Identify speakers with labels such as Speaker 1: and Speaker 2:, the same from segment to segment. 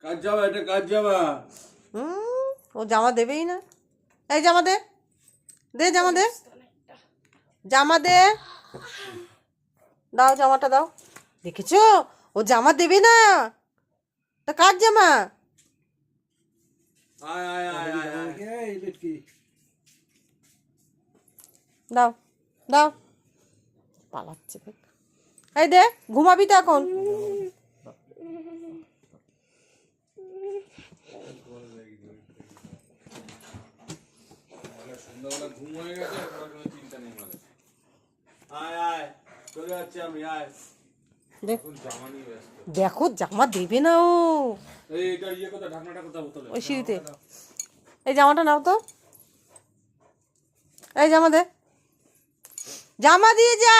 Speaker 1: কাজ যাবা, এটা কাজ যাবা।
Speaker 2: ও জামা দেবেই না। এই জামা দে, দে জামা দে, জামা দে, দাও জামাটা দাও। দেখেছো ও জামা দেবে না, তা কার জামা?
Speaker 1: আয় আয় আয় আয় আয়। এই বেটকি।
Speaker 2: দাও দাও, পালাচ্ছে দেখ। এই দে, ঘুমাবি তো এখন।
Speaker 1: সন্ধ্যাবেলা ঘুম হয়ে গেছে, কোনো চিন্তা নেই মানে। আয় আয়, চলে যাচ্ছি আমি, আয়। এখন জামা নিয়ে ব্যস্ত।
Speaker 2: দেখো জামা দেবে না ও।
Speaker 1: এই এটা ইয়ে কোথায়, ঢাকনাটা কোথায় বোতলে?
Speaker 2: ওই সিঁড়িতে। এই জামাটা নাও তো, এই জামা দে, জামা দিয়ে যা।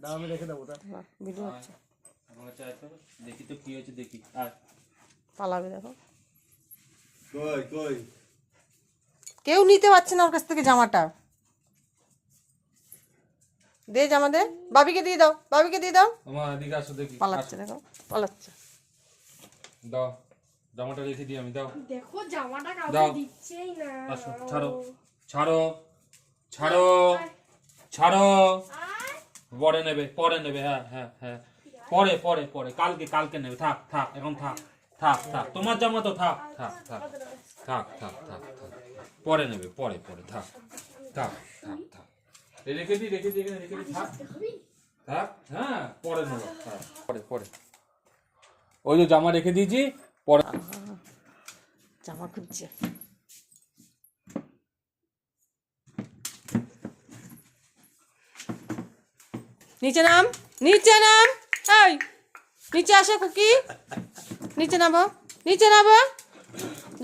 Speaker 1: দাও, আমি রেখে দেবো।
Speaker 2: ভিডিও হচ্ছে,
Speaker 1: আমার চাই তো, দেখি তো কি হয়েছে, দেখি। আয়।
Speaker 2: পালাবে দেখো।
Speaker 1: কই কই?
Speaker 2: কেউ নিতে পারছে না ওর কাছ থেকে জামাটা। দে জামা দে, বাবিকে দিয়ে দাও, বাবিকে দিয়ে দাও।
Speaker 1: আমার এদিকে আসো দেখি।
Speaker 2: পালাচ্ছে দেখো, পালাচ্ছে।
Speaker 1: দাও, জামাটা রেখে দিই আমি, দাও।
Speaker 3: দেখো জামাটা কাউকে
Speaker 1: দাও।
Speaker 3: দিচ্ছেই না।
Speaker 1: আসো, ছাড়ো ছাড়ো ছাড়ো ছাড়ো। পরে নেবে, পরে নেবে, হ্যাঁ হ্যাঁ হ্যাঁ, পরে পরে পরে, কালকে কালকে নেবে। থাক থাক, এখন থাক থাক থাক, তোমার জামা তো, থাক থাক থাক থাক থাক থাক থাক, পরে নেবে, পরে পরে, থাক থাক থাক থাক। এই রেখে দিই, রেখে দিই, এখানে রেখে দিই, থাক থাক, হ্যাঁ পরে নেবো, হ্যাঁ পরে পরে। ওই যে জামা রেখে দিয়েছি, পরে।
Speaker 2: জামা খুঁজছে। নিচে নাম, নিচে নাম, এই নিচে আসো কুকি, নিচে নামো, নিচে নামো,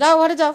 Speaker 2: যাও ঘরে যাও।